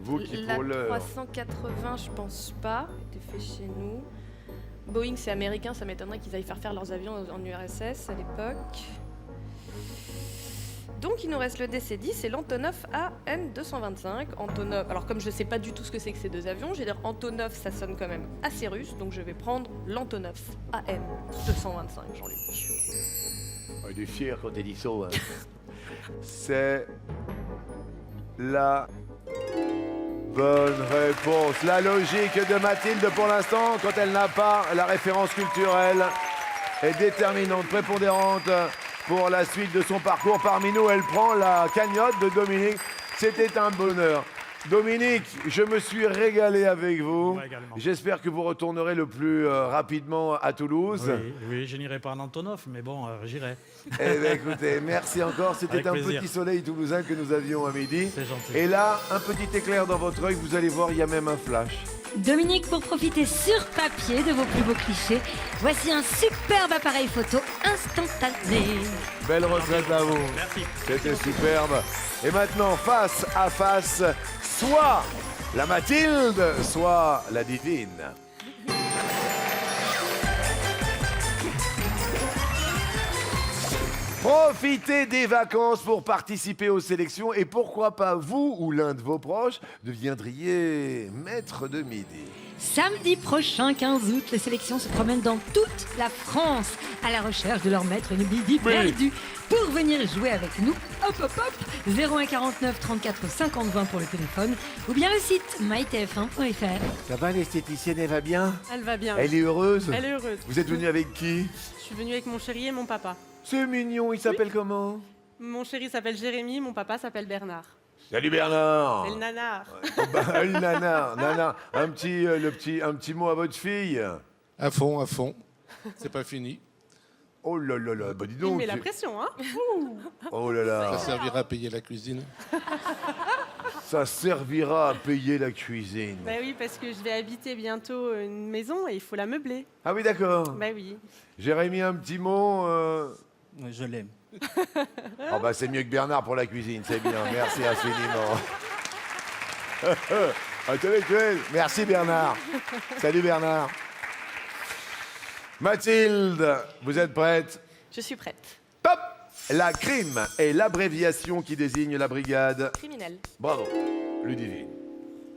Speaker 1: Vous qui
Speaker 2: la
Speaker 1: pour l'heure...
Speaker 2: 380, je pense pas. C'était fait chez nous. Boeing, c'est américain, ça m'étonnerait qu'ils aillent faire leurs avions en URSS à l'époque. Donc il nous reste le DC-10 et l'Antonov AN-225. Antonov, alors comme je sais pas du tout ce que c'est que ces deux avions, je vais dire Antonov, ça sonne quand même assez russe, donc je vais prendre l'Antonov AN-225, Jean-Luc.
Speaker 1: Il est fier quand il dit ça. Hein. C'est la bonne réponse. La logique de Mathilde pour l'instant, quand elle n'a pas la référence culturelle, est déterminante, prépondérante pour la suite de son parcours. Parmi nous, elle prend la cagnotte de Dominique. C'était un bonheur. Dominique, je me suis régalé avec vous.
Speaker 5: Moi également.
Speaker 1: J'espère que vous retournerez le plus rapidement à Toulouse.
Speaker 5: Oui, je n'irai pas en Antonov, mais bon, j'irai.
Speaker 1: Eh bien, écoutez, merci encore. C'était
Speaker 5: Avec
Speaker 1: un
Speaker 5: plaisir.
Speaker 1: petit soleil toulousain que nous avions à midi.
Speaker 5: C'est gentil.
Speaker 1: Et là, un petit éclair dans votre œil, vous allez voir, il y a même un flash.
Speaker 3: Dominique, pour profiter sur papier de vos plus beaux clichés, voici un superbe appareil photo instantané.
Speaker 1: Belle retraite à vous.
Speaker 5: Merci.
Speaker 1: C'était superbe. Et maintenant, face à face, soit la Mathilde, soit la Divine. Profitez des vacances pour participer aux sélections et pourquoi pas vous ou l'un de vos proches deviendriez maître de midi.
Speaker 3: Samedi prochain, 15 août, les sélections se promènent dans toute la France à la recherche de leur maître de midi perdu. Pour venir jouer avec nous, hop hop hop, 01 49 34 50 20 pour le téléphone ou bien le site mytf1.fr.
Speaker 1: Ça va, l'esthéticienne, elle va bien?
Speaker 4: Elle va bien.
Speaker 1: Elle est heureuse?
Speaker 4: Elle est heureuse.
Speaker 1: Vous êtes venu avec qui?
Speaker 4: Je suis venue avec mon chéri et mon papa.
Speaker 1: C'est mignon, il s'appelle comment?
Speaker 4: Mon chéri s'appelle Jérémy, mon papa s'appelle Bernard.
Speaker 1: Salut Bernard.
Speaker 4: C'est le nanar.
Speaker 1: Bah, le nanar, nanar. Un petit mot à votre fille.
Speaker 9: À fond, à fond. C'est pas fini.
Speaker 1: Oh là là là, bah dis
Speaker 4: Il
Speaker 1: donc.
Speaker 4: met la pression, hein.
Speaker 1: Oh là là.
Speaker 9: Ça servira à payer la cuisine.
Speaker 1: Ça servira à payer la cuisine.
Speaker 4: Bah oui, parce que je vais habiter bientôt une maison et il faut la meubler.
Speaker 1: Ah oui, d'accord.
Speaker 4: Bah oui.
Speaker 1: Jérémy, un petit mot.
Speaker 6: Je l'aime.
Speaker 1: Oh bah c'est mieux que Bernard pour la cuisine, c'est bien. Merci infiniment. Intellectuel. Merci Bernard. Salut Bernard. Mathilde, vous êtes prête?
Speaker 2: Je suis prête.
Speaker 1: Top. La crime est l'abréviation qui désigne la brigade.
Speaker 2: Criminel.
Speaker 1: Bravo, Ludivine.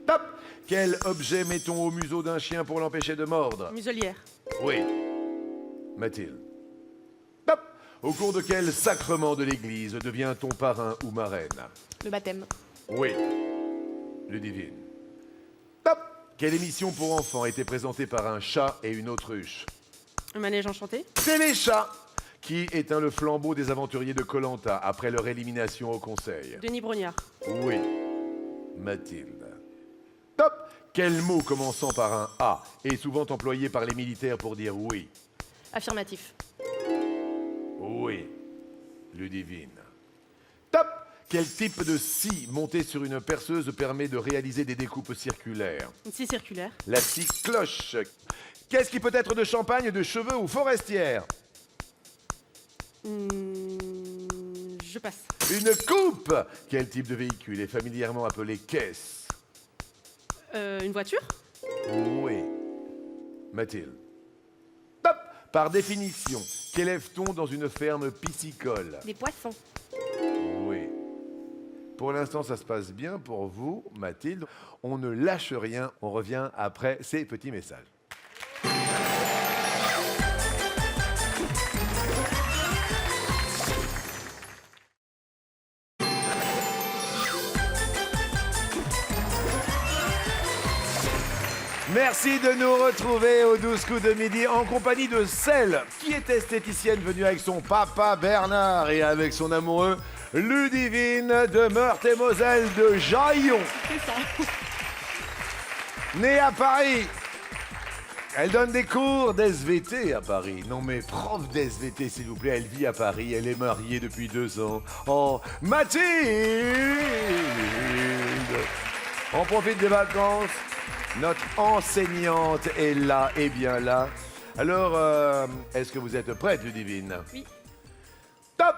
Speaker 1: Top. Quel objet mettons au museau d'un chien pour l'empêcher de mordre?
Speaker 4: Muselière.
Speaker 1: Oui. Mathilde. Top. Au cours de quel sacrement de l'Église devient-on parrain ou marraine?
Speaker 2: Le baptême.
Speaker 1: Oui. Ludivine. Top. Quelle émission pour enfants était présentée par un chat et une autruche?
Speaker 4: Un manège enchanté.
Speaker 1: C'est les chats qui éteint le flambeau des aventuriers de Koh-Lanta après leur élimination au conseil.
Speaker 4: Denis Brognard.
Speaker 1: Oui. Mathilde. Top. Quel mot commençant par un A est souvent employé par les militaires pour dire oui?
Speaker 2: Affirmatif.
Speaker 1: Oui. Ludivine. Top. Quel type de scie montée sur une perceuse permet de réaliser des découpes circulaires?
Speaker 4: Une scie circulaire.
Speaker 1: La scie cloche. Qu'est-ce qui peut être de champagne, de cheveux ou forestière?
Speaker 4: Je passe.
Speaker 1: Une coupe. Quel type de véhicule est familièrement appelé caisse?
Speaker 4: Une voiture.
Speaker 1: Oui. Mathilde. Top. Par définition, qu'élève-t-on dans une ferme piscicole?
Speaker 2: Des poissons.
Speaker 1: Oui. Pour l'instant, ça se passe bien pour vous, Mathilde. On ne lâche rien. On revient après ces petits messages. Merci de nous retrouver au 12 coups de midi en compagnie de celle qui est esthéticienne venue avec son papa Bernard et avec son amoureux Ludivine de Meurthe-et-Moselle de Jaillon.
Speaker 4: C'est ça.
Speaker 1: Née à Paris. Elle donne des cours d'SVT à Paris. Non mais prof d'SVT s'il vous plaît, elle vit à Paris, elle est mariée depuis 2 ans. Oh, Mathilde! On profite des vacances. Notre enseignante est là et bien là. Alors, est-ce que vous êtes prête, Ludivine?
Speaker 2: Oui.
Speaker 1: Top!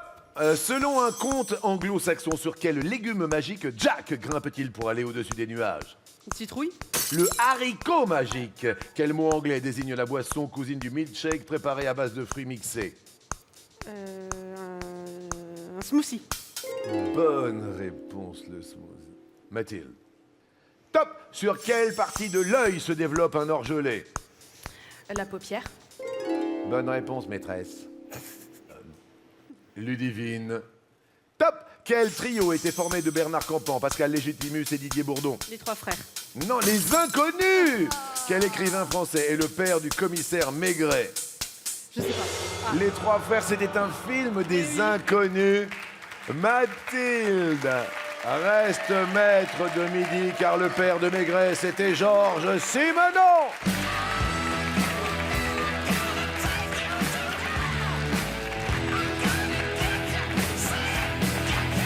Speaker 1: Selon un conte anglo-saxon, sur quel légume magique Jack grimpe-t-il pour aller au-dessus des nuages?
Speaker 4: Une citrouille.
Speaker 1: Le haricot magique. Quel mot anglais désigne la boisson cousine du milkshake préparée à base de fruits mixés?
Speaker 4: Un smoothie.
Speaker 1: Bonne réponse, le smoothie. Mathilde. Top! Sur quelle partie de l'œil se développe un orgelet?
Speaker 2: La paupière.
Speaker 1: Bonne réponse, maîtresse. Ludivine. Top! Quel trio était formé de Bernard Campan, Pascal Légitimus et Didier Bourdon?
Speaker 4: Les trois frères.
Speaker 1: Non, les Inconnus! Quel écrivain français est le père du commissaire Maigret?
Speaker 4: Je sais pas.
Speaker 1: Les Trois Frères, c'était un film des Inconnus. Mathilde, Reste maître de midi, car le père de Maigret, c'était Georges Simenon.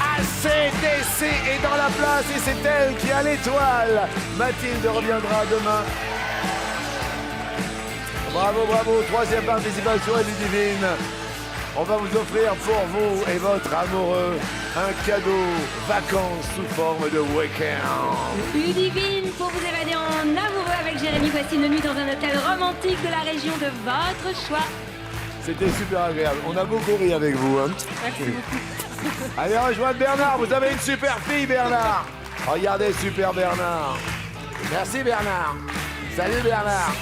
Speaker 1: ACDC est dans la place et c'est elle qui a l'étoile. Mathilde reviendra demain. Bravo, bravo. Troisième participation sur Ludivine. On va vous offrir pour vous et votre amoureux un cadeau vacances sous forme de week-end.
Speaker 3: Ludivine, pour vous évader en amoureux avec Jérémy, voici une nuit dans un hôtel romantique de la région de votre choix.
Speaker 1: C'était super agréable. On a beaucoup ri avec vous. Hein.
Speaker 4: Merci beaucoup.
Speaker 1: Allez, rejoindre Bernard. Vous avez une super fille, Bernard. Regardez, super Bernard. Merci, Bernard. Salut, Bernard.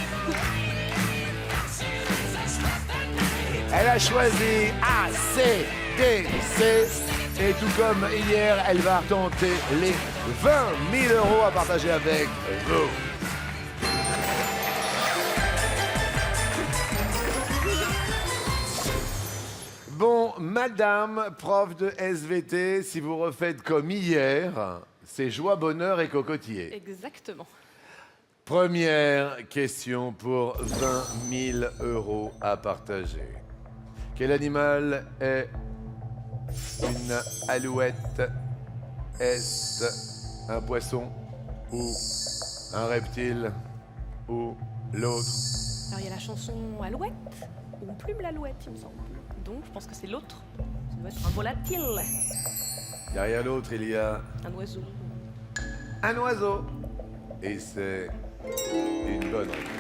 Speaker 1: Elle a choisi ACDC. Et tout comme hier, elle va tenter les 20 000 € à partager avec vous. Bon, madame, prof de SVT, si vous refaites comme hier, c'est joie, bonheur et cocotier.
Speaker 2: Exactement.
Speaker 1: Première question pour 20 000 € à partager. Quel animal est une alouette? Est-ce un poisson ou un reptile ou l'autre?
Speaker 2: Alors il y a la chanson Alouette, ou Plume l'Alouette, il me semble. Donc je pense que c'est l'autre. Ça doit être un volatile,
Speaker 1: Derrière l'autre, il y a
Speaker 2: un oiseau.
Speaker 1: un oiseau. Et c'est une bonne réponse.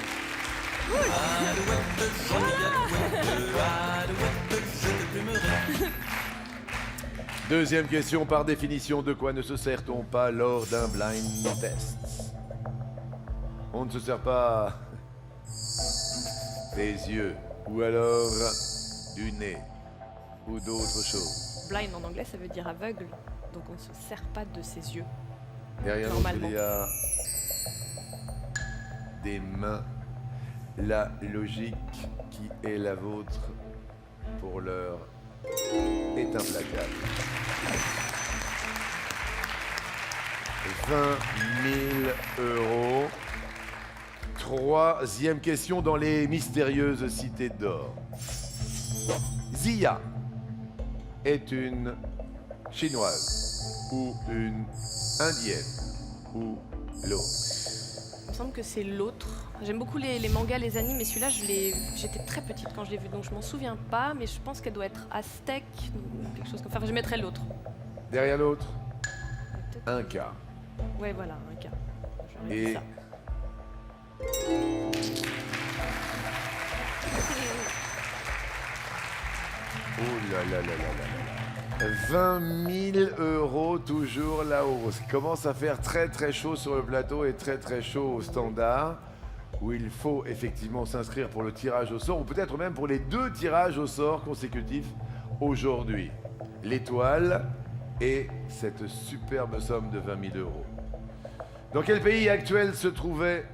Speaker 1: Deuxième question, par définition, de quoi ne se sert-on pas lors d'un blind test? On ne se sert pas des yeux, ou alors du nez, ou d'autres choses.
Speaker 2: Blind en anglais, ça veut dire aveugle. Donc on ne se sert pas de ses yeux.
Speaker 1: Derrière l'autre,
Speaker 2: Normalement.
Speaker 1: il y a des mains. La logique qui est la vôtre pour l'heure est implacable. 20 000 €. Troisième question dans les mystérieuses cités d'or. Zia est une chinoise ou une indienne ou l'autre?
Speaker 2: Il me semble que c'est l'autre. J'aime beaucoup les mangas, les animes, mais celui-là, j'étais très petite quand je l'ai vu, donc je m'en souviens pas, mais je pense qu'elle doit être aztèque ou quelque chose comme ça. Enfin, je mettrais l'autre.
Speaker 1: Derrière l'autre,
Speaker 2: Peut-être-
Speaker 1: un cas.
Speaker 2: Ouais, voilà, un cas. J'aurais dit
Speaker 1: Et
Speaker 2: ça.
Speaker 1: oh là là là là là là. 20 000 €, toujours là-haut. Ça commence à faire très très chaud sur le plateau et très très chaud au standard, où il faut effectivement s'inscrire pour le tirage au sort, ou peut-être même pour les 2 tirages au sort consécutifs aujourd'hui. L'étoile et cette superbe somme de 20 000 €. Dans quel pays actuel se trouvait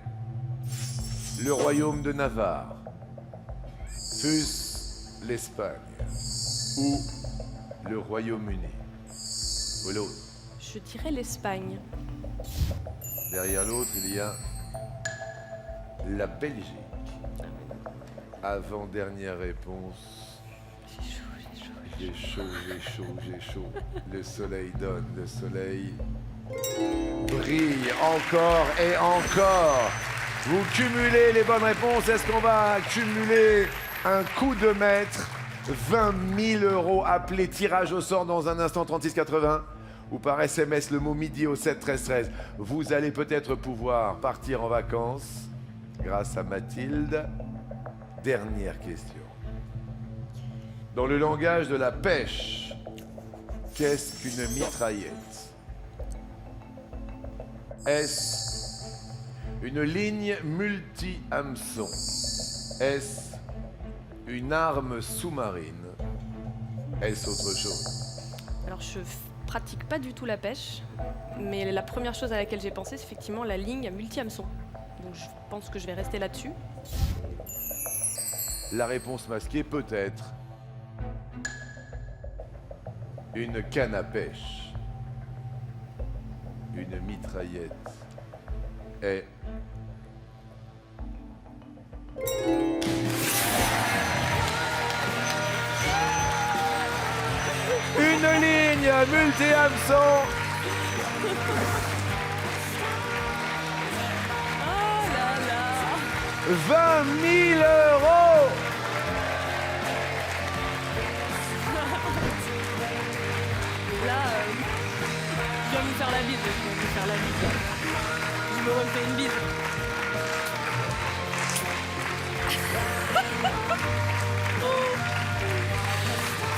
Speaker 1: le royaume de Navarre? Fût-ce l'Espagne ou le Royaume-Uni? Ou l'autre?
Speaker 2: Je dirais l'Espagne.
Speaker 1: Derrière l'autre, il y a la Belgique. Avant-dernière réponse. J'ai chaud, j'ai chaud, j'ai chaud. Le soleil donne, le soleil brille encore et encore. Vous cumulez les bonnes réponses. Est-ce qu'on va cumuler un coup de maître? 20 000 € appelés tirage au sort dans un instant 3680 ou par SMS le mot midi au 7 13 13. Vous allez peut-être pouvoir partir en vacances grâce à Mathilde. Dernière question. Dans le langage de la pêche, qu'est-ce qu'une mitraillette? Est-ce une ligne multi-hameçon? Est-ce une arme sous-marine? Est-ce autre chose?
Speaker 2: Alors je pratique pas du tout la pêche, mais la première chose à laquelle j'ai pensé, c'est effectivement la ligne multi-hameçon. Donc je pense que je vais rester là-dessus.
Speaker 1: La réponse masquée peut être une canne à pêche. une mitraillette est... Une ligne multi-hameçon.
Speaker 2: Oh là là.
Speaker 1: 20 000 euros.
Speaker 2: Là, je viens lui faire la bise. Je me refais une bise.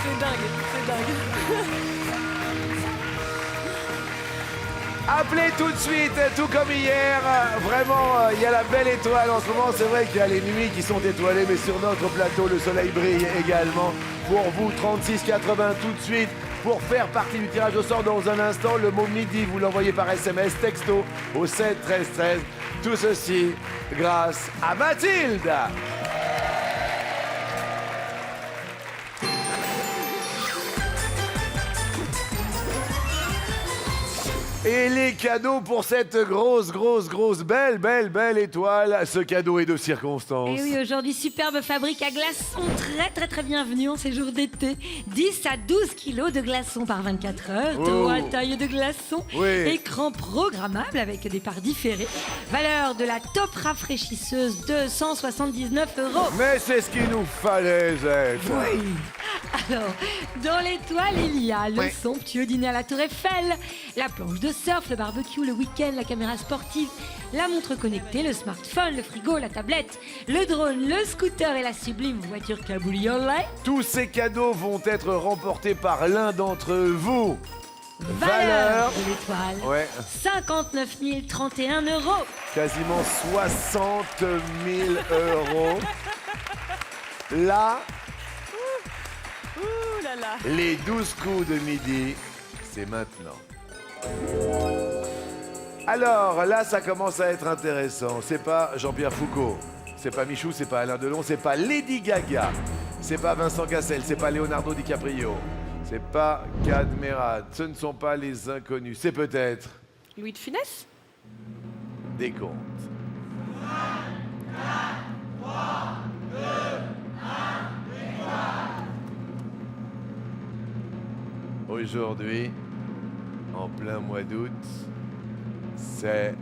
Speaker 2: C'est dingue.
Speaker 1: Appelez tout de suite, tout comme hier. Vraiment, il y a la belle étoile en ce moment. C'est vrai qu'il y a les nuits qui sont étoilées, mais sur notre plateau, le soleil brille également. Pour vous, 36,80 tout de suite. Pour faire partie du tirage au sort dans un instant, le mot midi, vous l'envoyez par SMS, texto au 7 13 13. Tout ceci grâce à Mathilde. Et les cadeaux pour cette grosse, belle étoile. Ce cadeau est de circonstance.
Speaker 3: Et oui, aujourd'hui, superbe fabrique à glaçons, très bienvenue en séjour d'été. 10 à 12 kilos de glaçons par 24 heures, 3 tailles de glaçons, écran programmable avec des parts différées. Valeur de la top rafraîchisseuse, 279 €.
Speaker 1: Mais c'est ce qu'il nous fallait, Zette.
Speaker 3: Oui. Alors, dans l'étoile, il y a le somptueux dîner à la Tour Eiffel, la planche de surf, le barbecue, le week-end, la caméra sportive, la montre connectée, le smartphone, le frigo, la tablette, le drone, le scooter et la sublime voiture cabriolet.
Speaker 1: Tous ces cadeaux vont être remportés par l'un d'entre vous.
Speaker 3: Valeur de l'étoile, 59 031 €.
Speaker 1: Quasiment 60 000 €. Là, les 12 coups de midi, c'est maintenant. Alors, là, ça commence à être intéressant. C'est pas Jean-Pierre Foucault, c'est pas Michou, c'est pas Alain Delon, c'est pas Lady Gaga, c'est pas Vincent Cassel, c'est pas Leonardo DiCaprio, c'est pas Gad Merad, ce ne sont pas les inconnus, c'est peut-être...
Speaker 2: Louis de Funès.
Speaker 1: Des comptes. 3, 2, 1, aujourd'hui, en plein mois d'août, c'est...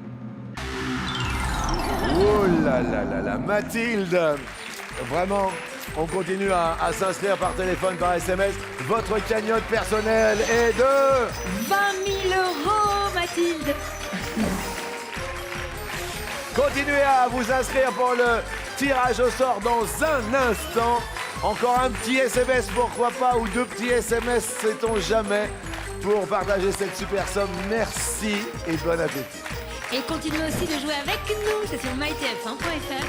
Speaker 1: Oh là là là là, Mathilde! Vraiment, on continue à s'inscrire par téléphone, par SMS. Votre cagnotte personnelle est de...
Speaker 3: 20 000 €, Mathilde.
Speaker 1: Continuez à vous inscrire pour le tirage au sort dans un instant. Encore un petit SMS, pourquoi pas, ou 2 petits SMS, sait-on jamais, pour partager cette super somme. Merci et bon appétit.
Speaker 3: Et continuez aussi de jouer avec nous, c'est sur mytf1.fr.